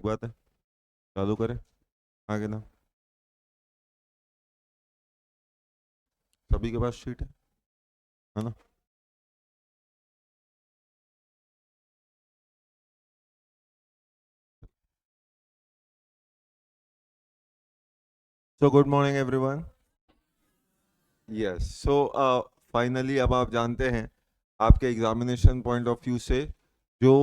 ठीक बात है, चालू करें आगे ना। सभी के पास शीट है ना? So good morning everyone. Yes, so finally अब आप जानते हैं आपके एग्जामिनेशन पॉइंट ऑफ व्यू से जो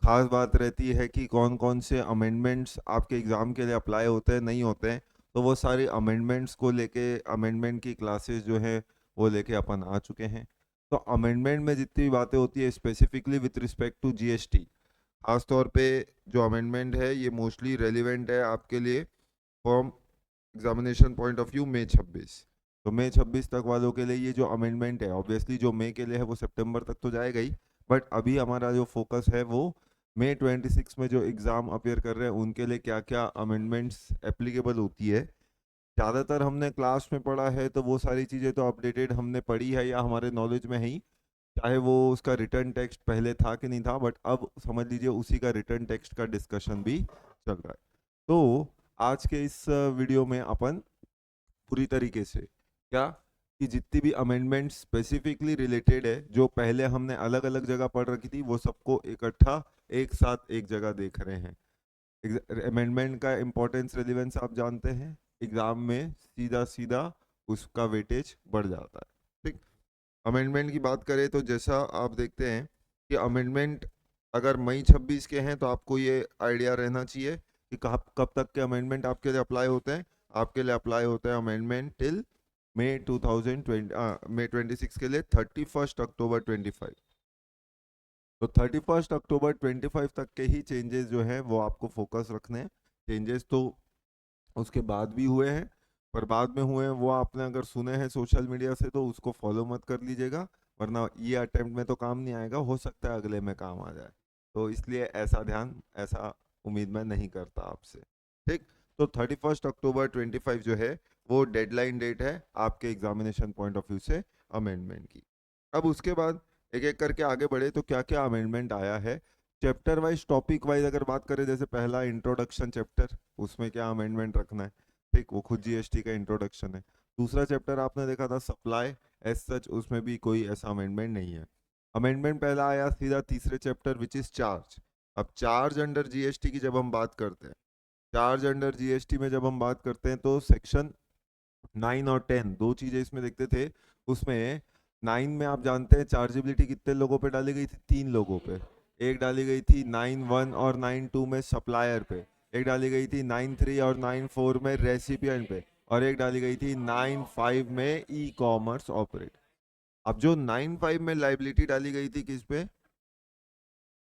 खास बात रहती है कि कौन कौन से अमेंडमेंट्स आपके एग्ज़ाम के लिए अप्लाई होते हैं नहीं होते हैं। तो वो सारी अमेंडमेंट्स को लेके अमेंडमेंट की क्लासेस जो है वो लेके अपन आ चुके हैं। तो अमेंडमेंट में जितनी भी बातें होती है specifically with respect to GST, खास तौर पे जो अमेंडमेंट है ये मोस्टली रेलिवेंट है आपके लिए from examination point of view May 26। तो मई 26 तक वालों के लिए ये जो अमेंडमेंट है ऑब्वियसली जो मई के लिए है वो सितंबर तक तो जाएगा ही, बट अभी हमारा जो फोकस है वो मई 26 में जो एग्ज़ाम अपेयर कर रहे हैं उनके लिए क्या क्या अमेंडमेंट्स एप्लीकेबल होती है। ज़्यादातर हमने क्लास में पढ़ा है तो वो सारी चीज़ें तो अपडेटेड हमने पढ़ी है या हमारे नॉलेज में है ही, चाहे वो उसका रिटर्न टेक्स्ट पहले था कि नहीं था, बट अब समझ लीजिए उसी का रिटर्न टेक्स्ट का डिस्कशन भी चल रहा है। तो आज के इस वीडियो में अपन पूरी तरीके से क्या कि जितनी भी अमेंडमेंट स्पेसिफिकली रिलेटेड है जो पहले हमने अलग अलग जगह पढ़ रखी थी वो सबको इकट्ठा एक साथ एक जगह देख रहे हैं। अमेंडमेंट का इम्पोर्टेंस रेलिवेंस आप जानते हैं, एग्जाम में सीधा सीधा उसका वेटेज बढ़ जाता है। ठीक, अमेंडमेंट की बात करें तो जैसा आप देखते हैं कि अमेंडमेंट अगर मई 26 के हैं तो आपको ये आइडिया रहना चाहिए कि कब कब तक के अमेंडमेंट आपके लिए अप्लाई होते हैं। आपके लिए अप्लाई होता है अमेंडमेंट टिल मई 2020, मई 26 के लिए 31 अक्टूबर 25। तो 31 अक्टूबर 25 तक के ही चेंजेस जो हैं वो आपको फोकस रखने हैं। चेंजेस तो उसके बाद भी हुए हैं, पर बाद में हुए हैं वो आपने अगर सुने हैं सोशल मीडिया से तो उसको फॉलो मत कर लीजिएगा, वरना ये अटेम्प्ट में तो काम नहीं आएगा, हो सकता है अगले में काम आ जाए। तो इसलिए ऐसा ध्यान, ऐसा उम्मीद मैं नहीं करता आपसे। ठीक, तो 31 अक्टूबर 25 जो है वो डेडलाइन डेट है आपके एग्जामिनेशन पॉइंट ऑफ व्यू से अमेंडमेंट की। अब उसके बाद एक एक करके आगे बढ़े तो क्या क्या अमेंडमेंट आया है चैप्टर वाइज टॉपिक वाइज अगर बात करें, जैसे पहला इंट्रोडक्शन चैप्टर, उसमें क्या अमेंडमेंट रखना है। ठीक, वो खुद जीएसटी का इंट्रोडक्शन है। दूसरा चैप्टर आपने देखा था सप्लाई, एज सच उसमें भी कोई ऐसा अमेंडमेंट नहीं है। अमेंडमेंट पहला आया सीधा तीसरे चैप्टर विच इज चार्ज। अब चार्ज अंडर जीएसटी की जब हम बात करते हैं, चार्ज अंडर जीएसटी में जब हम बात करते हैं तो सेक्शन 9 और 10 दो चीजें इसमें देखते थे। उसमें 9 में आप जानते हैं चार्जेबिलिटी कितने लोगों पे डाली गई थी, 3 लोगों पे। एक डाली गई थी 9(1) और 9(2) में सप्लायर पे, एक डाली गई थी 9(3) और 9(4) में रेसिपिएंट पे, और एक डाली गई थी 9(5) में ई कॉमर्स ऑपरेट। अब जो 9(5) में लाइबिलिटी डाली गई थी किस पे,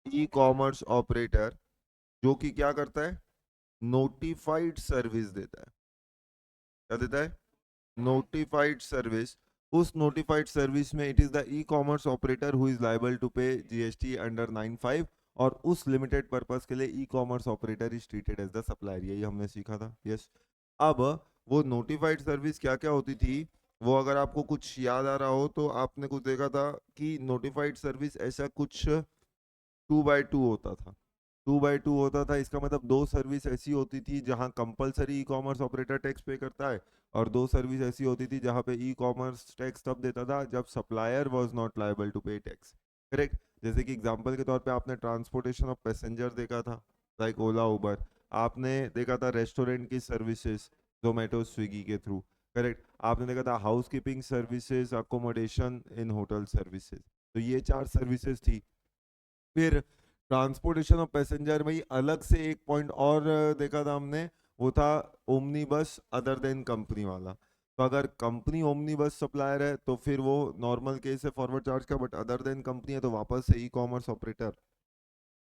ई कॉमर्स ऑपरेटर, जो कि क्या करता है, नोटिफाइड सर्विस देता है। क्या देता है, नोटिफाइड सर्विस। उस नोटिफाइड सर्विस में it is the e commerce operator who is liable to pay GST under 9(5), और उस लिमिटेड पर्पस के लिए e commerce operator is treated as the supplier. यही हमने सीखा था। यस, अब वो नोटिफाइड सर्विस क्या क्या होती थी वो अगर आपको कुछ याद आ रहा हो तो आपने कुछ देखा था कि नोटिफाइड सर्विस ऐसा कुछ 2/2 होता था। 2/2 होता था, इसका मतलब दो सर्विस ऐसी होती थी जहां compulsory e commerce operator tax पे करता है, और दो सर्विस ऐसी होती थी जहां पे ई कॉमर्स टैक्स तब देता था जब supplier was not liable to pay tax. Correct, जैसे कि एग्जांपल के तौर पे आपने ट्रांसपोर्टेशन ऑफ पैसेंजर देखा था, लाइक ओला उबर। आपने देखा था रेस्टोरेंट की सर्विसेज, जोमेटो स्विगी के थ्रू। करेक्ट, आपने देखा था हाउस कीपिंग सर्विसेज, अकोमोडेशन इन होटल सर्विसेज। तो ये चार सर्विसेज थी। फिर ट्रांसपोर्टेशन ऑफ पैसेंजर में ही अलग से एक पॉइंट और देखा था हमने, वो था ओमनी बस अदर देन कंपनी वाला। तो अगर कंपनी ओमनी बस सप्लायर है तो फिर वो नॉर्मल केस है फॉरवर्ड चार्ज का, बट अदर देन कंपनी है तो वापस से e commerce operator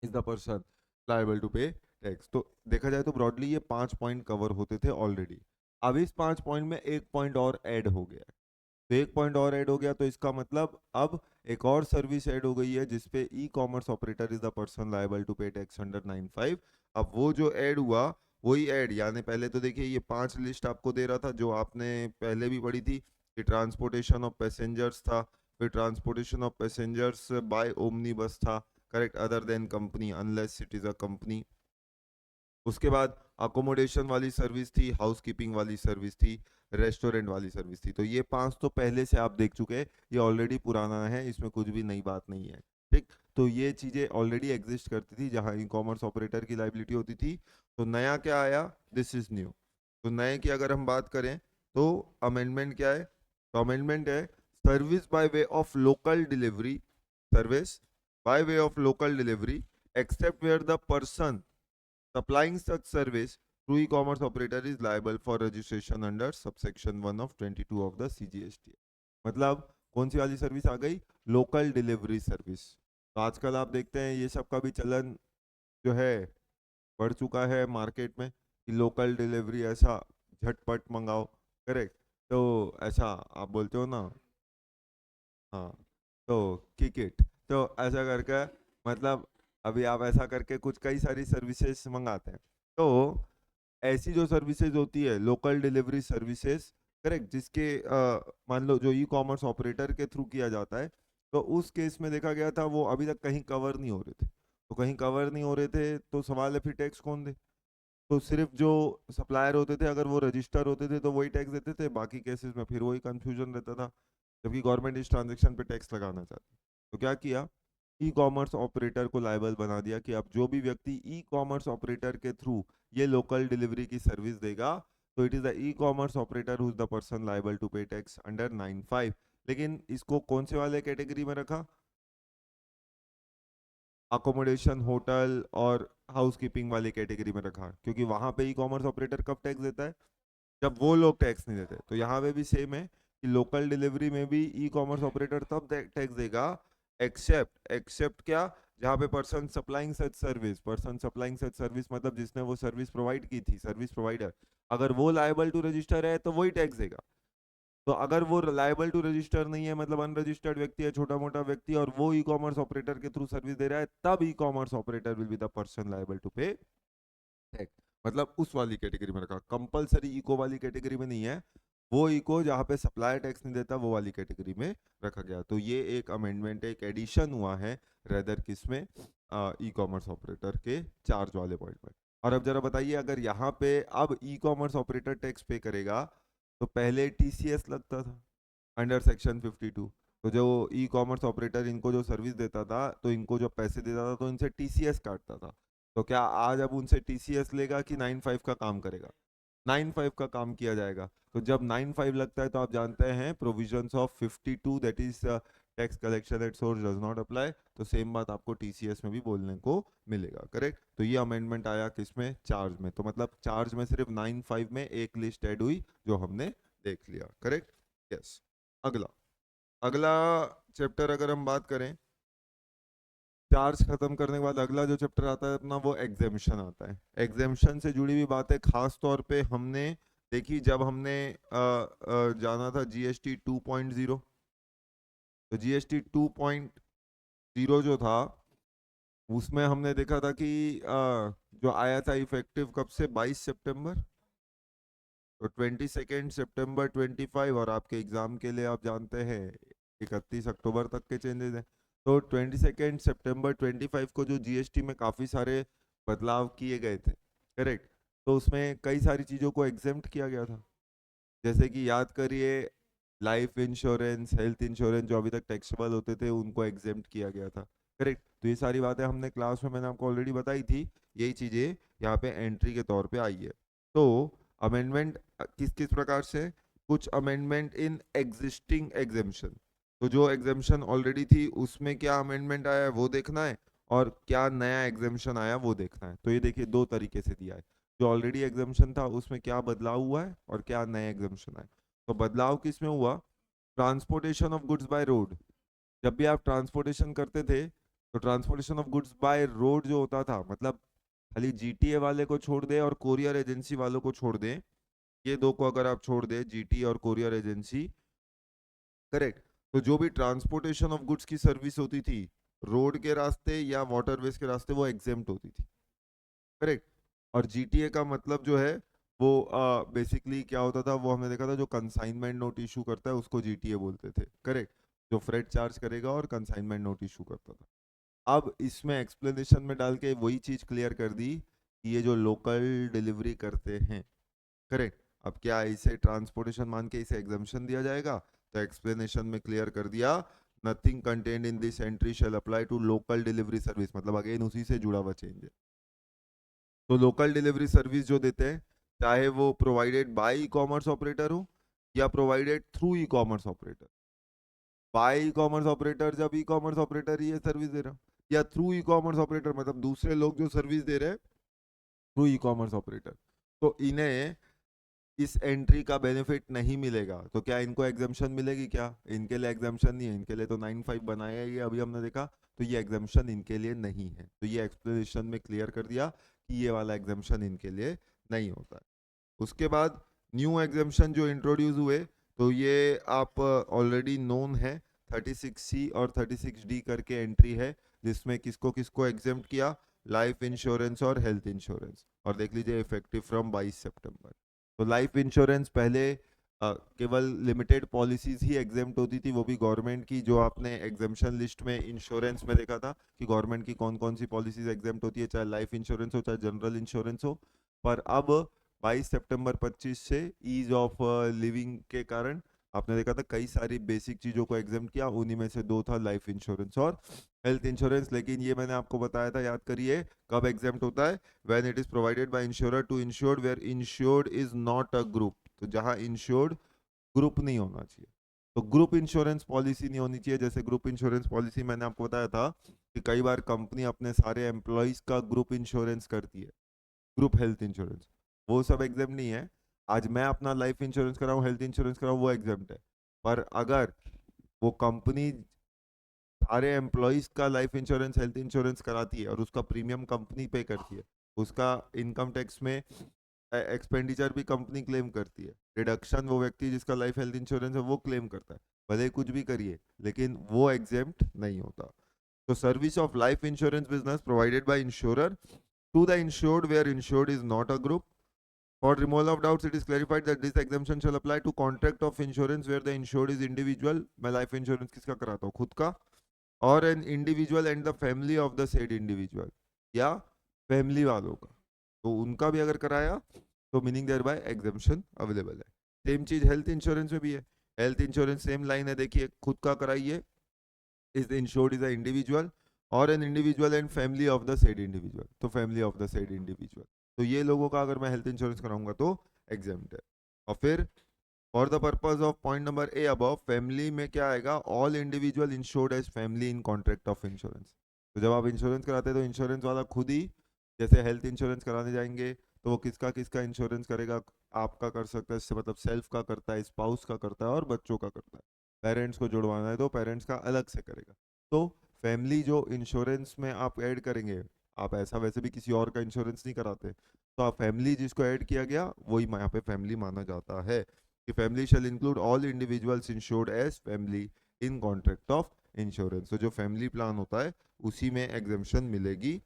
is the person liable to pay tax. तो देखा जाए तो ब्रॉडली ये 5 पॉइंट कवर होते थे ऑलरेडी। अब इस 5 पॉइंट में एक पॉइंट और ऐड हो गया है। तो एक पॉइंट और ऐड हो गया तो इसका मतलब अब एक और सर्विस ऐड हो गई है जिसपे e commerce operator is the person liable to pay tax under 9(5). अब वो जो ऐड हुआ वही ऐड, यानी पहले तो देखिए ये 5 लिस्ट आपको दे रहा था जो आपने पहले भी पढ़ी थी कि ट्रांसपोर्टेशन ऑफ पैसेंजर्स था, फिर transportation of passengers by omni bus था। Correct, other than company unless it is a company. उसके बाद अकोमोडेशन वाली सर्विस थी, हाउसकीपिंग वाली सर्विस थी, रेस्टोरेंट वाली सर्विस थी। तो ये 5 तो पहले से आप देख चुके हैं, ये ऑलरेडी पुराना है, इसमें कुछ भी नई बात नहीं है। ठीक, तो ये चीजें ऑलरेडी एग्जिस्ट करती थी जहां ई कॉमर्स ऑपरेटर की लाइबिलिटी होती थी। तो नया क्या आया, दिस इज न्यू। तो नए की अगर हम बात करें तो अमेंडमेंट क्या है, तो अमेंडमेंट है service by way of local delivery, service by way of local delivery except where the person supplying such service through e-commerce operator is liable for registration under subsection 1 of 22 of the CGST। मतलब कौन सी वाली service आ गई, local delivery service. तो आजकल आप देखते हैं ये सब का भी चलन जो है बढ़ चुका है मार्केट में कि लोकल डिलीवरी ऐसा झटपट मंगाओ, करेक्ट। तो ऐसा आप बोलते हो ना, हाँ, तो किक इट, तो ऐसा करके मतलब अभी आप ऐसा करके कुछ कई सारी सर्विसेज मंगाते हैं। तो ऐसी जो सर्विसेज होती है लोकल डिलीवरी सर्विसेज, करेक्ट, जिसके मान लो जो ई कॉमर्स ऑपरेटर के थ्रू किया जाता है, तो उस केस में देखा गया था वो अभी तक कहीं कवर नहीं हो रहे थे। तो कहीं कवर नहीं हो रहे थे तो सवाल है फिर टैक्स कौन दे। तो सिर्फ जो सप्लायर होते थे अगर वो रजिस्टर होते थे तो वही टैक्स देते थे, बाकी केसेस में फिर वही कंफ्यूजन रहता था, जबकि गवर्नमेंट इस ट्रांजेक्शन पे टैक्स लगाना चाहती। तो क्या किया, ई कॉमर्स ऑपरेटर को लायबल बना दिया कि अब जो भी व्यक्ति ई कॉमर्स ऑपरेटर के थ्रू ये लोकल डिलीवरी की सर्विस देगा, तो it is the e commerce operator who is the person liable to pay tax under 95। लेकिन इसको कौन से वाले कैटेगरी में रखा, अकोमोडेशन, होटल और हाउसकीपिंग वाली कैटेगरी में रखा, क्योंकि वहां पे ई कॉमर्स ऑपरेटर कब टैक्स देता है, जब वो लोग टैक्स नहीं देते। तो यहाँ पे भी सेम है कि लोकल डिलीवरी में भी ई कॉमर्स ऑपरेटर तब टैक्स देगा एक्सेप्ट, एक्सेप्ट क्या, जहाँ पे पर्सन सप्लाइंग सच सर्विस, पर्सन सप्लाइंग सच सर्विस मतलब जिसने वो सर्विस प्रोवाइड की थी, सर्विस प्रोवाइडर, अगर वो लायबल टू रजिस्टर है तो वही टैक्स देगा। तो अगर वो लायबल टू रजिस्टर नहीं है, मतलब अनरजिस्टर्ड व्यक्ति है, छोटा मोटा व्यक्ति, और वो ई कॉमर्स ऑपरेटर के थ्रू सर्विस दे रहा है, तब e commerce operator will be the person liable to pay tax. मतलब उस वाली कैटेगरी में रखा, कंपलसरी इको वाली कैटेगरी में नहीं है, वो इको जहाँ पे सप्लायर टैक्स नहीं देता वो वाली कैटेगरी में रखा गया। तो ये एक अमेंडमेंट, एक एडिशन हुआ है रेदर किसमें, ई कॉमर्स ऑपरेटर के चार्ज वाले पॉइंट में। और अब जरा बताइए, अगर यहाँ पे अब ई कॉमर्स ऑपरेटर टैक्स पे करेगा तो पहले टीसीएस लगता था अंडर सेक्शन 52। तो जो ई कॉमर्स ऑपरेटर इनको जो सर्विस देता था तो इनको जो पैसे देता था तो इनसे टीसीएस काटता था। तो क्या आज अब उनसे टीसीएस लेगा कि 95 का काम करेगा, 95 का काम किया जाएगा। तो जब 95 लगता है तो आप जानते हैं provisions of 52 that is tax collection at source does not apply. तो सेम बात आपको टीसीएस में भी बोलने को मिलेगा, करेक्ट। तो ये अमेंडमेंट आया किसमें, चार्ज में। तो मतलब चार्ज में सिर्फ 95 में एक लिस्ट ऐड हुई जो हमने देख लिया, करेक्ट, यस। अगला, अगला चैप्टर अगर हम बात करें, चार्ज खत्म करने के बाद अगला जो चैप्टर आता है अपना वो एग्जेम्पशन आता है। एग्जेम्पशन से जुड़ी हुई बातें खास तौर पे हमने देखी जब हमने जाना था जीएसटी 2.0। तो जीएसटी 2.0 जो था उसमें हमने देखा था कि जो आया था इफेक्टिव कब से, 22 सितंबर, तो 22 सितंबर 25, और आपके एग्जाम के लिए आप जानते हैं 31 अक्टूबर तक के चेंजेस हैं। तो 22 सितंबर 25 को जो जीएसटी में काफ़ी सारे बदलाव किए गए थे, करेक्ट। तो उसमें कई सारी चीज़ों को एग्जेम्प्ट किया गया था, जैसे कि याद करिए लाइफ इंश्योरेंस, हेल्थ इंश्योरेंस जो अभी तक टैक्सेबल होते थे उनको एग्जेम्प्ट किया गया था, करेक्ट। तो ये सारी बातें हमने क्लास में मैंने आपको ऑलरेडी बताई थी, यही चीज़ें यहाँ पे एंट्री के तौर पे आई है। तो अमेंडमेंट किस किस प्रकार से, कुछ अमेंडमेंट इन एग्जिस्टिंग एग्जेम्पशन, तो जो एग्जेम्पशन ऑलरेडी थी उसमें क्या अमेंडमेंट आया है वो देखना है, और क्या नया एग्जेम्पशन आया वो देखना है। तो ये देखिए दो तरीके से दिया है, जो ऑलरेडी एग्जेम्पशन था उसमें क्या बदलाव हुआ है और क्या नए एग्जेम्पशन आए। तो बदलाव किस में हुआ, transportation of goods by road. जब भी आप ट्रांसपोर्टेशन करते थे तो transportation of goods by road जो होता था, मतलब खाली जीटीए वाले को छोड़ दे और कोरियर एजेंसी वालों को छोड़ दे, ये दो को अगर आप छोड़ दे, जीटीए और कोरियर एजेंसी, करेक्ट, तो जो भी ट्रांसपोर्टेशन ऑफ गुड्स की सर्विस होती थी रोड के रास्ते या वाटरवेज के रास्ते वो एग्जेम्प्ट होती थी, करेक्ट। और जीटीए का मतलब जो है वो बेसिकली क्या होता था, वो हमने देखा था जो कंसाइनमेंट नोट इशू करता है उसको जीटीए बोलते थे, करेक्ट, जो फ्रेट चार्ज करेगा और कंसाइनमेंट नोट इशू करता था। अब इसमें एक्सप्लेनेशन में डाल के वही चीज क्लियर कर दी कि ये जो लोकल डिलीवरी करते हैं, करेक्ट, अब क्या इसे ट्रांसपोर्टेशन मान के इसे एग्जाम्पशन दिया जाएगा? तो एक्सप्लेनेशन में क्लियर कर दिया, nothing contained in this entry shall apply to local delivery service, मतलब अगेन उसी से जुड़ा हुआ चेंज है। तो लोकल डिलीवरी सर्विस जो देते हैं, चाहे वो provided by e commerce operator हो या provided through e commerce operator, by e commerce operator जब ई कॉमर्स ऑपरेटर ही ये सर्विस दे रहा, या थ्रू ई कॉमर्स ऑपरेटर मतलब दूसरे लोग जो सर्विस दे रहे हैं थ्रू ई कॉमर्स ऑपरेटर, तो इन्हें इस एंट्री का बेनिफिट नहीं मिलेगा। तो क्या इनको एग्जाम्पशन मिलेगी? क्या इनके लिए एग्जाम्पशन नहीं है, इनके लिए तो 9(5) बनाया ही है, अभी हमने देखा, तो ये एग्जाम्पशन इनके लिए नहीं है। तो ये एक्सप्लेनेशन में क्लियर कर दिया कि ये वाला एग्जाम्पशन इनके लिए नहीं होता है। उसके बाद न्यू एग्जाम्पशन जो इंट्रोड्यूस हुए, तो ये आप ऑलरेडी नोन है, 36C और 36D करके एंट्री है, जिसमें किसको किसको एग्जाम्प्ट किया, लाइफ इंश्योरेंस और हेल्थ इंश्योरेंस, और देख लीजिए इफेक्टिव फ्रॉम 22 सितंबर। तो लाइफ इंश्योरेंस पहले केवल लिमिटेड पॉलिसीज ही एग्जाम्प्ट होती थी, वो भी गवर्नमेंट की, जो आपने एग्जाम्पशन लिस्ट में इंश्योरेंस में देखा था कि गवर्नमेंट की कौन कौन सी पॉलिसीज एग्जाम्प्ट होती है, चाहे लाइफ इंश्योरेंस हो चाहे जनरल इंश्योरेंस हो। पर अब 22 सितंबर 25 से ईज ऑफ लिविंग के कारण आपने देखा था कई सारी बेसिक चीज़ों को एग्जाम्प्ट किया, उन्हीं में से दो था लाइफ इंश्योरेंस और हेल्थ इंश्योरेंस। लेकिन ये मैंने आपको बताया था, याद करिए, कब एग्जाम्प्ट होता है, when it is provided by insurer to insured where insured is not a group. तो जहां इंश्योर्ड ग्रुप नहीं होना चाहिए, तो ग्रुप इंश्योरेंस पॉलिसी नहीं होनी चाहिए। जैसे ग्रुप इंश्योरेंस पॉलिसी मैंने आपको बताया था कि कई बार कंपनी अपने सारे एम्प्लॉयज का ग्रुप इंश्योरेंस करती है, ग्रुप हेल्थ इंश्योरेंस, वो सब एग्जाम नहीं है। आज मैं अपना लाइफ इंश्योरेंस कराऊं, हेल्थ इंश्योरेंस कराऊं, वो एग्जाम है। पर अगर वो कंपनी सारे एम्प्लॉयज का लाइफ इंश्योरेंस हेल्थ इंश्योरेंस कराती है और उसका प्रीमियम कंपनी पे करती है, उसका इनकम टैक्स में एक्सपेंडिचर भी कंपनी क्लेम करती है, डिडक्शन वो व्यक्ति जिसका लाइफ हेल्थ इंश्योरेंस है वो क्लेम करता है, भले कुछ भी करिए, लेकिन वो एग्जेम्प्ट नहीं होता। तो service of life insurance business provided by insurer to the insured where insured is not a group. For removal of doubts, it is clarified that this exemption shall apply to contract of insurance where the insured is individual. मैं life insurance किसका कराता हूँ? खुद का, और an individual and the family of the said individual, या family वालों का, तो उनका भी अगर कराया तो meaning thereby exemption available है। सेम चीज हेल्थ इंश्योरेंस में भी है, हेल्थ इंश्योरेंस सेम लाइन है, देखिए, खुद का कराइए, is insured is a individual और an individual and family of the said individual, तो family of the said individual, तो ये लोगों का अगर मैं हेल्थ इंश्योरेंस कराऊंगा तो एग्जाम्प्ट है। और फिर for the purpose of point number A above, family में क्या आएगा, all individual insured as family in contract of insurance. तो जब आप इंश्योरेंस कराते हैं तो इंश्योरेंस वाला खुद ही, जैसे हेल्थ इंश्योरेंस कराने जाएंगे तो वो किसका किसका इंश्योरेंस करेगा, आपका कर सकता है, इससे मतलब सेल्फ का करता है, स्पाउस का करता है और बच्चों का करता है। पेरेंट्स को जुड़वाना है तो पेरेंट्स का अलग से करेगा। तो फैमिली जो इंश्योरेंस में आप ऐड करेंगे, आप ऐसा वैसे भी किसी और का इंश्योरेंस नहीं कराते, तो आप फैमिली जिसको ऐड किया गया वही यहाँ पे फैमिली माना जाता है कि family shall include all individuals insured as family in contract of insurance. तो जो फैमिली प्लान होता है उसी में एग्जाम्पशन मिलेगी,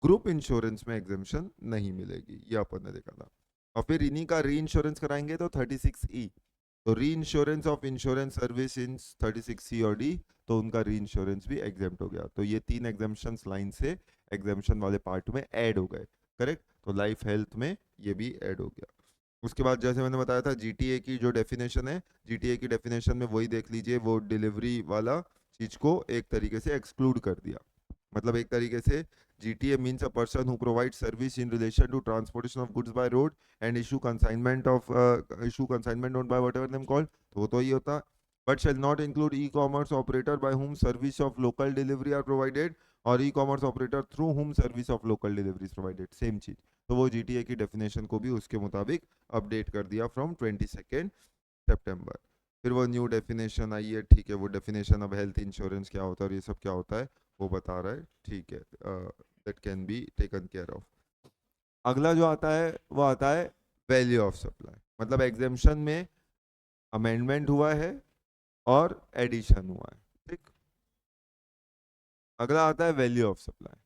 ग्रुप इंश्योरेंस में एग्जाम्पशन नहीं मिलेगी, ये अपन ने देखा था। और फिर इन्हीं का री इंश्योरेंस कराएंगे तो 36E, तो री insurance of insurance service in 36C और डी, तो उनका री इंश्योरेंस भी एग्जाम्प्ट हो गया। तो ये तीन एग्जाम्पशन लाइन से एग्जाम्पशन वाले पार्ट में ऐड हो गए, करेक्ट। तो लाइफ हेल्थ में ये भी ऐड हो गया। उसके बाद जैसे मैंने बताया था जीटीए की जो डेफिनेशन है, जीटीए की डेफिनेशन में वही देख लीजिए, वो डिलीवरी वाला चीज को एक तरीके से एक्सक्लूड कर दिया। मतलब एक तरीके से GTA means a person who provides service in relation to transportation of goods by road and issue consignment note by whatever them called, तो वो तो ही होता, but shall not include e-commerce operator by whom service of local delivery are provided or e-commerce operator through whom service of local delivery is provided, same चीज। तो वो GTA की definition को भी उसके मुताबिक अपडेट कर दिया फ्रॉम 22 सितंबर। फिर वो न्यू डेफिनेशन आई है, ठीक है, वो डेफिनेशन अब हेल्थ इंश्योरेंस क्या होता है और ये सब क्या होता है वो बता रहा है, ठीक है, that can be taken care of. अगला जो आता है वो आता है वैल्यू ऑफ सप्लाई, मतलब एग्जाम्पशन में अमेंडमेंट हुआ है और एडिशन हुआ है, ठीक। अगला आता है value of supply.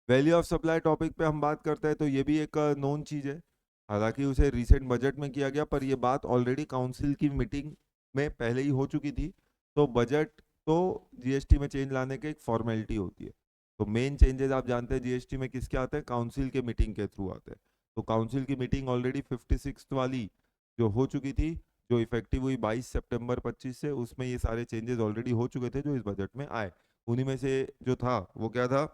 Value of supply topic पे हम बात करते हैं तो ये भी एक नोन चीज है, हालांकि उसे रिसेंट बजट में किया गया, पर ये बात ऑलरेडी काउंसिल की मीटिंग में पहले ही हो चुकी थी। तो बजट तो जीएसटी में चेंज लाने की एक फॉर्मेलिटी होती है, तो मेन चेंजेस आप जानते हैं जीएसटी में किसके आते हैं, काउंसिल के मीटिंग के थ्रू आते हैं। तो काउंसिल की मीटिंग ऑलरेडी 56 वाली जो हो चुकी थी, जो इफेक्टिव हुई 22 सितंबर 25 से, उसमें ये सारे चेंजेस ऑलरेडी हो चुके थे जो इस बजट में आए। उन्हीं में से जो था वो क्या था,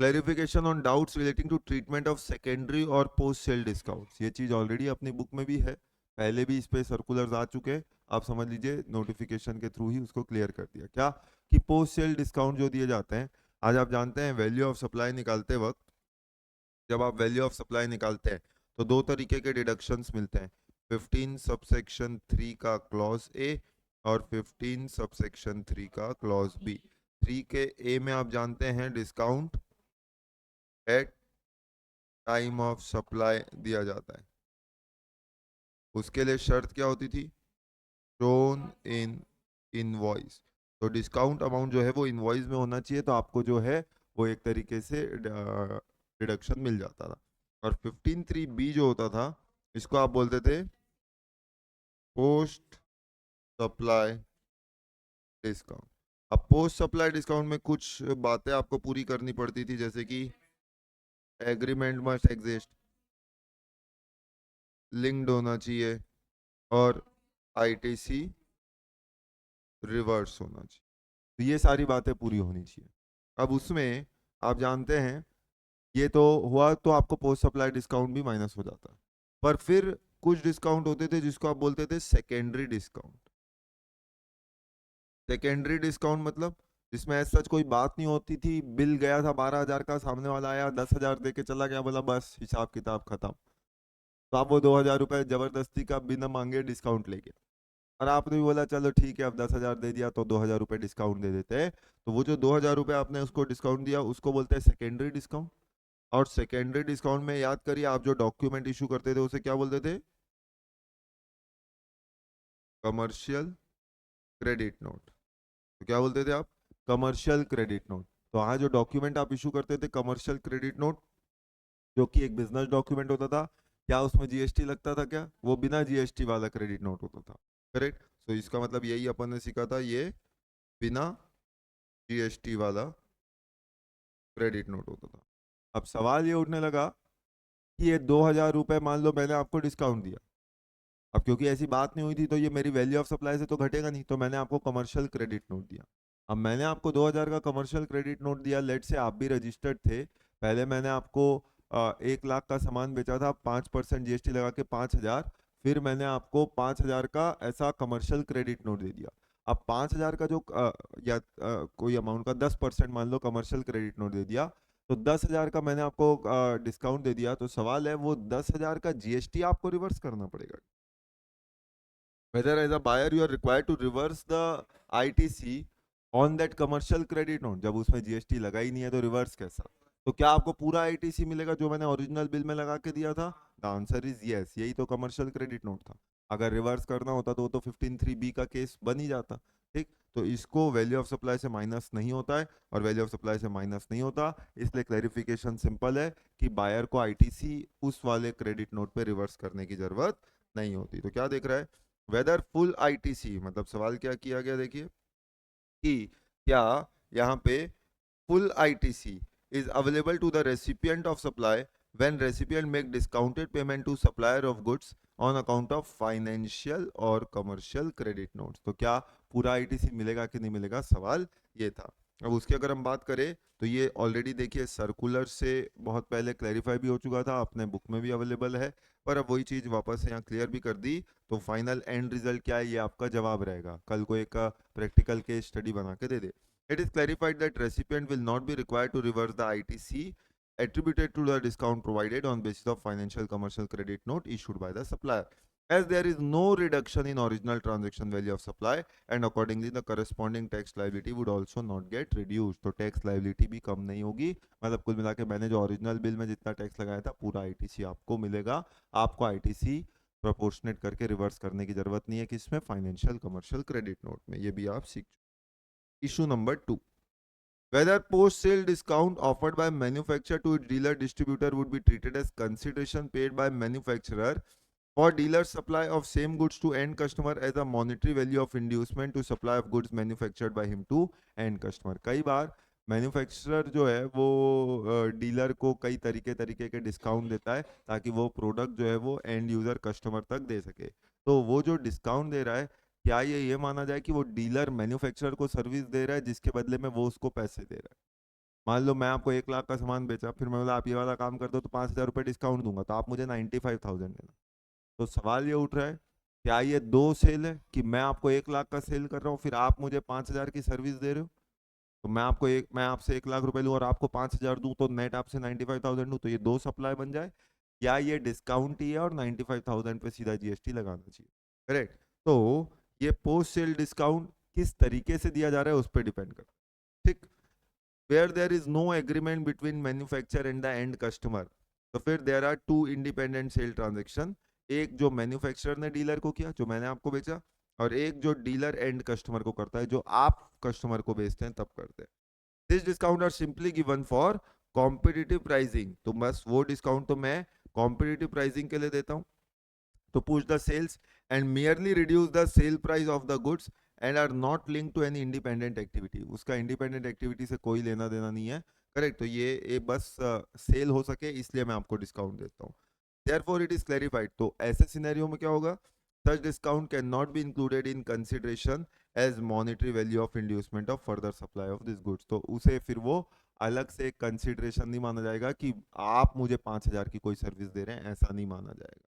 clarification on doubts relating to treatment of secondary और पोस्ट सेल डिस्काउंट्स। ये चीज ऑलरेडी अपनी बुक में भी है, पहले भी इस पे सर्कुलर्स आ चुके हैं, आप समझ लीजिए नोटिफिकेशन के थ्रू ही उसको क्लियर कर दिया। क्या कि पोस्ट सेल डिस्काउंट जो दिए जाते हैं, आज आप जानते हैं वैल्यू ऑफ सप्लाई निकालते वक्त, जब आप वैल्यू ऑफ सप्लाई निकालते हैं तो दो तरीके के डिडक्शंस मिलते हैं, 15 सबसेक्शन 3 का क्लॉज ए और 15 सबसेक्शन 3 का क्लॉज बी। 3 के ए में आप जानते हैं discount at time of supply दिया जाता है, उसके लिए शर्त क्या होती थी, शोन इन इनवॉइस। तो डिस्काउंट अमाउंट जो है वो इनवॉइस में होना चाहिए, तो आपको जो है वो एक तरीके से डिडक्शन मिल जाता था। और 15(3)(b जो होता था, इसको आप बोलते थे पोस्ट सप्लाई डिस्काउंट। अब पोस्ट सप्लाई डिस्काउंट में कुछ बातें आपको पूरी करनी पड़ती थी, जैसे कि एग्रीमेंट मस्ट एग्जिस्ट, लिंक्ड होना चाहिए और आईटीसी रिवर्स होना चाहिए। तो ये सारी बातें पूरी होनी चाहिए। अब उसमें आप जानते हैं ये तो हुआ, तो आपको पोस्ट सप्लाई डिस्काउंट भी माइनस हो जाता है। पर फिर कुछ डिस्काउंट होते थे जिसको आप बोलते थे सेकेंडरी डिस्काउंट। सेकेंडरी डिस्काउंट मतलब जिसमें ऐसा सच कोई बात नहीं होती थी, बिल गया था 12,000 का, सामने वाला आया 10,000 दे के चला गया, बोला बस हिसाब किताब खत्म, तो आप वो 2,000 रुपए जबरदस्ती का बिना मांगे डिस्काउंट लेके, और आपने भी बोला चलो ठीक है अब 10,000 दे दिया तो 2,000 रुपए डिस्काउंट दे देते हैं। तो वो जो 2,000 रुपए आपने उसको डिस्काउंट दिया उसको बोलते हैं सेकेंडरी डिस्काउंट। और सेकेंडरी डिस्काउंट में याद करिए आप जो डॉक्यूमेंट इशू करते थे उसे क्या बोलते थे, कमर्शियल क्रेडिट नोट। तो क्या बोलते थे आप, कमर्शियल क्रेडिट नोट। तो हाँ, जो डॉक्यूमेंट आप इशू करते थे कमर्शियल क्रेडिट नोट, जो कि एक बिजनेस डॉक्यूमेंट होता था, क्या उसमें जीएसटी लगता था, क्या वो बिना जीएसटी वाला क्रेडिट नोट होता था, करेक्ट। तो इसका मतलब यही अपन ने सीखा था, ये बिना जीएसटी वाला क्रेडिट नोट होता था। अब सवाल ये उठने लगा कि ये 2,000 रुपए मान लो मैंने आपको डिस्काउंट दिया, अब क्योंकि ऐसी बात नहीं हुई थी तो ये मेरी वैल्यू ऑफ सप्लाई से तो घटेगा नहीं, तो मैंने आपको कमर्शियल क्रेडिट नोट दिया। अब मैंने आपको 2,000 का कमर्शियल क्रेडिट नोट दिया, लेट से आप भी रजिस्टर्ड थे, पहले मैंने आपको 1,00,000 का सामान बेचा था, 5% जीएसटी लगा के 5,000, फिर मैंने आपको 5,000 का ऐसा कमर्शियल क्रेडिट नोट दे दिया। अब 5,000 का जो कोई अमाउंट का 10% मान लो कमर्शियल क्रेडिट नोट दे दिया, तो 10,000 का मैंने आपको डिस्काउंट दे दिया, तो सवाल है वो 10,000 का जीएसटी आपको रिवर्स करना पड़ेगा। Whether as a buyer you are required to reverse the ITC on that commercial credit note, जब उसमें जीएसटी लगा ही नहीं है तो रिवर्स कैसा। तो क्या आपको पूरा आईटीसी मिलेगा जो मैंने ओरिजिनल बिल में लगा के दिया था, द आंसर इज यस, यही तो कमर्शियल क्रेडिट नोट था। अगर रिवर्स करना होता तो वो तो 15(3)(b का केस बन ही जाता, ठीक। तो इसको वैल्यू ऑफ सप्लाई से माइनस नहीं होता है, और वैल्यू ऑफ सप्लाई से माइनस नहीं होता, इसलिए क्लैरिफिकेशन सिंपल है कि बायर को आईटीसी उस वाले क्रेडिट नोट पे रिवर्स करने की जरूरत नहीं होती। तो क्या देख रहा है, वेदर फुल आईटीसी, मतलब सवाल क्या किया गया, देखिए कि क्या यहाँ पे full ITC is available to the recipient of supply when recipient make discounted payment to supplier of goods on account of financial और commercial credit notes। तो क्या पूरा आईटीसी मिलेगा कि नहीं मिलेगा, सवाल ये था। अब उसकी अगर हम बात करें तो ये ऑलरेडी देखिए सर्कुलर से बहुत पहले क्लैरिफाई भी हो चुका था, अपने बुक में भी अवेलेबल है, पर अब वही चीज़ वापस यहाँ क्लियर भी कर दी। तो फाइनल एंड रिजल्ट क्या है, ये आपका जवाब रहेगा, कल को एक प्रैक्टिकल केस स्टडी बना के दे दे। It is clarified that recipient will not be required to reverse the ITC attributed to the discount provided on basis of financial commercial credit note issued by the supplier, as there is no reduction in original transaction value of supply, and accordingly the corresponding tax liability would also not get reduced। तो tax liability भी कम नहीं होगी, मतलब कुल मिला के मैंने जो ओरिजिनल बिल में जितना टैक्स लगाया था पूरा आईटीसी आपको मिलेगा, आपको आईटीसी प्रोपोर्शनेट करके रिवर्स करने की जरूरत नहीं है किसमें, फाइनेंशियल कमर्शियल क्रेडिट नोट में। ये भी आप सीख। Issue number 2, whether post-sale discount offered by manufacturer to its dealer distributor would be treated as consideration paid by manufacturer for dealer supply of same goods to end customer as a monetary value of inducement to supply of goods manufactured by him to end customer। कई बार manufacturer जो है वो dealer को कई तरीके के discount देता है ताकि वो प्रोडक्ट जो है वो एंड यूजर कस्टमर तक दे सके। तो वो जो डिस्काउंट दे रहा है, क्या ये माना जाए कि वो डीलर मैन्युफैक्चरर को सर्विस दे रहा है जिसके बदले में वो उसको पैसे दे रहा है? मान लो मैं आपको 1 लाख का सामान बेचा, फिर मैं बोला आप ये वाला काम कर दो तो 5,000 रुपये डिस्काउंट दूंगा, तो आप मुझे 95,000 देना। तो सवाल ये उठ रहा है, क्या ये दो सेल है कि मैं आपको 1 लाख का सेल कर रहा हूँ फिर आप मुझे 5,000 की सर्विस दे रहे हो? तो मैं आपसे 1 लाख रुपए लूँ और आपको 5,000 दूँ तो नेट आपसे 95,000 लूँ, तो ये दो सप्लाई बन जाए, या ये डिस्काउंट ही है और 95,000 पे सीधा जीएसटी लगाना चाहिए? करेक्ट। तो ये पोस्ट सेल डिस्काउंट किस तरीके से दिया जा रहा है उस पर डिपेंड करता है, ठीक। where there is no agreement between manufacturer and the end customer, तो फिर there are two independent sale transaction, एक जो मैन्युफैक्चरर ने डीलर को किया जो मैंने आपको बेचा, और एक जो डीलर एंड कस्टमर को करता है जो आप कस्टमर को बेचते हैं तब करते हैं। This discount are simply given for competitive pricing, तो बस वो डिस्काउंट तो मैं कॉम्पिटिटिव प्राइसिंग के लिए देता हूँ to push the sales and merely reduce the sale price of the goods and are not linked to any independent activity, उसका independent activity से कोई लेना देना नहीं है। करेक्ट। तो ये बस सेल हो सके इसलिए मैं आपको डिस्काउंट देता हूँ। therefore it is clarified, तो ऐसे सिनेरियो में क्या होगा, such discount cannot be included in consideration as monetary value of inducement of further supply of this goods, तो उसे फिर वो अलग से कंसिडरेशन नहीं माना जाएगा कि आप मुझे 5,000 की कोई सर्विस दे रहे हैं, ऐसा नहीं माना जाएगा।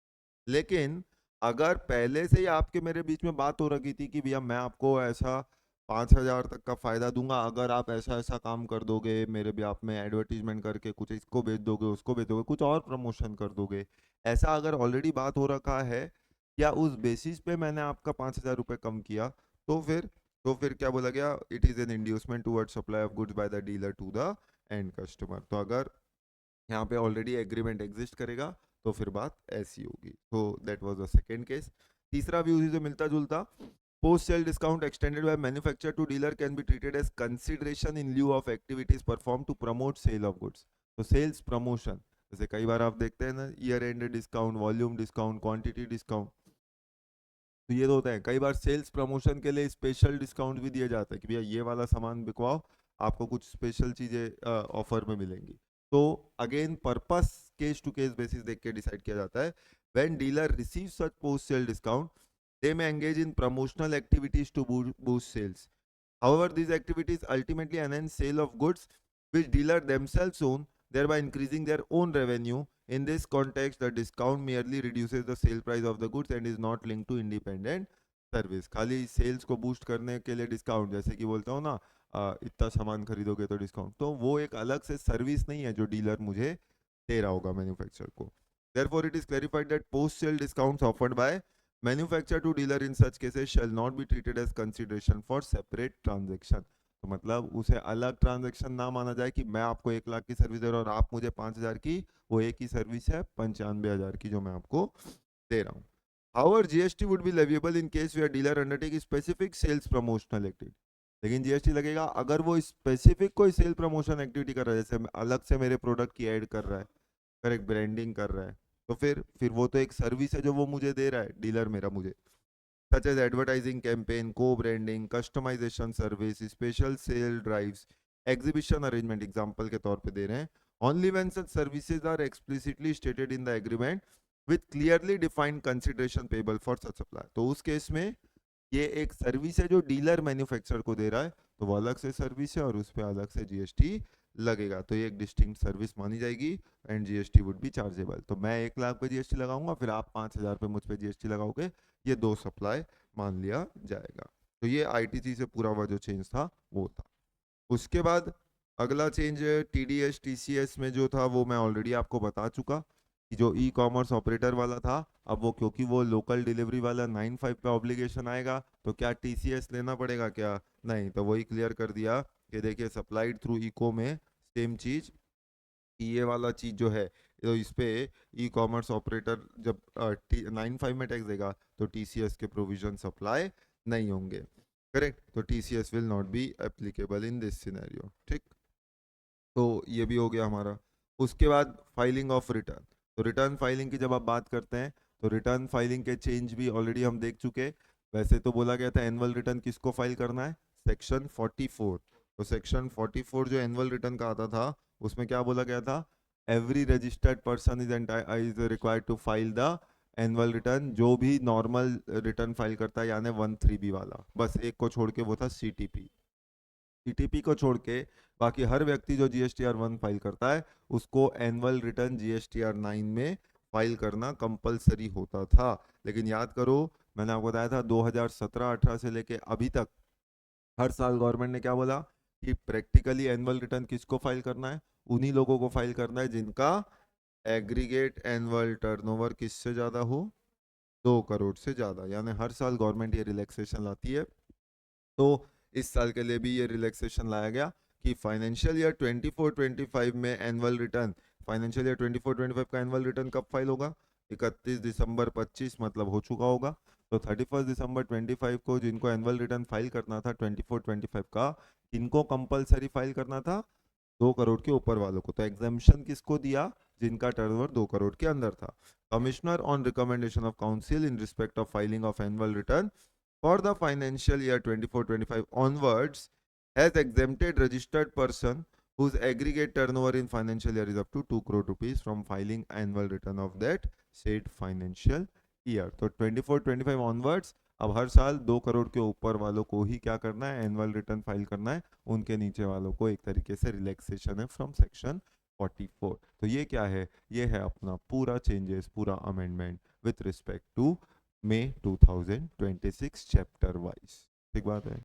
लेकिन अगर पहले से ही आपके मेरे बीच में बात हो रखी थी कि भैया मैं आपको ऐसा 5,000 तक का फायदा दूंगा अगर आप ऐसा ऐसा काम कर दोगे, मेरे भी आप में एडवर्टीजमेंट करके कुछ इसको बेच दोगे उसको बेच दोगे कुछ और प्रमोशन कर दोगे, ऐसा अगर ऑलरेडी बात हो रखा है या उस बेसिस पे मैंने आपका 5,000 रुपये कम किया, तो फिर क्या बोला गया, it is an inducement toward supply of goods by the dealer to the end customer. तो अगर यहाँ पे ऑलरेडी एग्रीमेंट एग्जिस्ट करेगा तो फिर बात ऐसी होगी। तो that was the second case. तीसरा व्यू इसे मिलता जुलता, post sale discount extended by manufacturer to dealer can be treated as consideration in lieu of activities perform to promote sale of goods. तो सेल्स प्रमोशन, जैसे कई बार आप देखते हैं ना, year end discount, volume discount, quantity discount, तो ये तो होता है। कई बार सेल्स प्रमोशन के लिए स्पेशल डिस्काउंट भी दिया जाता है कि भैया ये वाला सामान बिकवाओ, आपको कुछ स्पेशल चीजें ऑफर में मिलेंगी। तो again purpose case to case basis देख के डिसाइड किया जाता है। When dealer receive such post sale discount they may engage in promotional activities to boost sales. However, these activities ultimately enhance sale of goods which dealer themselves own, thereby increasing their own revenue. In this context, the discount merely reduces the sale price of the goods and is not linked to independent service. खाली sales को boost करने के लिए discount, जैसे कि बोलता हूँ ना, इतना सामान खरीदोगे तो डिस्काउंट, तो वो एक अलग से सर्विस नहीं है जो डीलर मुझे दे रहा होगा मैन्युफैक्चरर को। Therefore, it is clarified that post-sale discounts offered by manufacturer to dealer in such cases shall not be treated as consideration for separate transaction। तो मतलब उसे अलग ट्रांजेक्शन ना माना जाए कि मैं आपको 1 लाख की सर्विस दे रहा हूँ और आप मुझे 5,000 की, वो एक ही सर्विस है 95,000 की जो मैं आपको दे रहा हूँ। However, GST would be leviable in case where dealer undertake specific sales promotional activity। लेकिन जीएसटी लगेगा अगर वो स्पेसिफिक कोई सेल प्रमोशन एक्टिविटी कर रहा है, जैसे अलग से मेरे प्रोडक्ट की ऐड कर रहा है, करेक्ट, ब्रांडिंग कर रहा है, तो फिर वो तो एक सर्विस है जो वो मुझे दे रहा है डीलर मेरा मुझे, such as advertising campaign, co-branding, customization service, special sale drives, exhibition arrangement, example के तौर पे दे रहे हैं। Only when such services are explicitly stated in the agreement with clearly defined consideration payable for such supply, तो उस case में ये एक सर्विस है जो डीलर मैन्युफैक्चरर को दे रहा है, तो वो अलग से सर्विस है और उस पर अलग से जीएसटी लगेगा, तो ये एक डिस्टिंक्ट सर्विस मानी जाएगी and GST would be chargeable. तो मैं 1 लाख पे जीएसटी लगाऊंगा, फिर आप 5,000 पे मुझ पे जीएसटी लगाओगे, ये दो सप्लाई मान लिया जाएगा। तो ये आईटीसी से पूरा हुआ जो चेंज था वो था। उसके बाद अगला चेंज टीडीएस टीसीएस में जो था वो मैं ऑलरेडी आपको बता चुका कि जो ई कॉमर्स ऑपरेटर वाला था, अब वो क्योंकि वो लोकल डिलीवरी वाला 9(5) पे ऑब्लिगेशन आएगा, तो क्या टीसीएस लेना पड़ेगा क्या? नहीं, तो वही क्लियर कर दिया कि देखिए सप्लाइड थ्रू इको में सेम चीज, ये वाला चीज जो है, तो इस पे ई कॉमर्स ऑपरेटर जब 9(5) में टैक्स देगा तो टीसीएस के प्रोविजन सप्लाई नहीं होंगे, करेक्ट। तो TCS will not be applicable in this scenario, ठीक। तो ये भी हो गया हमारा। उसके बाद फाइलिंग ऑफ रिटर्न, तो रिटर्न फाइलिंग की जब आप बात करते हैं तो रिटर्न फाइलिंग के चेंज भी ऑलरेडी हम देख चुके। वैसे तो बोला गया था एनुअल रिटर्न किसको फाइल करना है, सेक्शन 44, तो सेक्शन 44 जो एनुअल रिटर्न का आता था उसमें क्या बोला गया था, every registered person is required to file the annual return, जो भी नॉर्मल रिटर्न फाइल करता है यानी 13B वाला, बस एक को छोड़ के वो था सीटीपी। सीटीपी को छोड़ के बाकी हर व्यक्ति जो जीएसटीआर 1 फाइल करता है उसको एनुअल रिटर्न जीएसटीआर 9 में फाइल करना कंपलसरी होता था। लेकिन याद करो मैंने आपको बताया था 2017-18 से लेके अभी तक हर साल गवर्नमेंट ने क्या बोला कि प्रैक्टिकली एनुअल रिटर्न किसको फाइल करना है, उन्हीं लोगों को फाइल करना है जिनका एग्रीगेट एनुअल टर्नओवर किससे ज्यादा हो, 2 करोड़ से ज्यादा। यानी हर साल गवर्नमेंट ये रिलैक्सेशन लाती है। तो इस साल के लिए भी ये रिलैक्सेशन लाया गया कि फाइनेंशियल ईयर 24-25 में एनुअल रिटर्न, फाइनेंशियल ईयर 24-25 का एनुअल रिटर्न कब फाइल होगा, 31 दिसंबर 25 मतलब हो चुका होगा। तो 31 दिसंबर 25 को जिनको एनुअल रिटर्न फाइल करना था 24-25 का, किनको कंपलसरी फाइल करना था, 2 करोड़ के ऊपर वालों को। तो एग्जाम्पशन किसको दिया, जिनका टर्नओवर 2 करोड़ के अंदर था। Commissioner on recommendation of council in respect of filing of annual return for the financial year 24-25 onwards has exempted registered person whose aggregate turnover in financial year is up to 2 crore rupees from filing annual return of that said financial year। तो 24-25 onwards अब हर साल 2 करोड़ के ऊपर वालों को ही क्या करना है, एनुअल रिटर्न फाइल करना है, उनके नीचे वालों को एक तरीके से रिलैक्सेशन है फ्रॉम सेक्शन 44। तो ये क्या है, ये है अपना पूरा चेंजेस, पूरा amendment with respect to May 2026 chapter wise. ठीक बात है।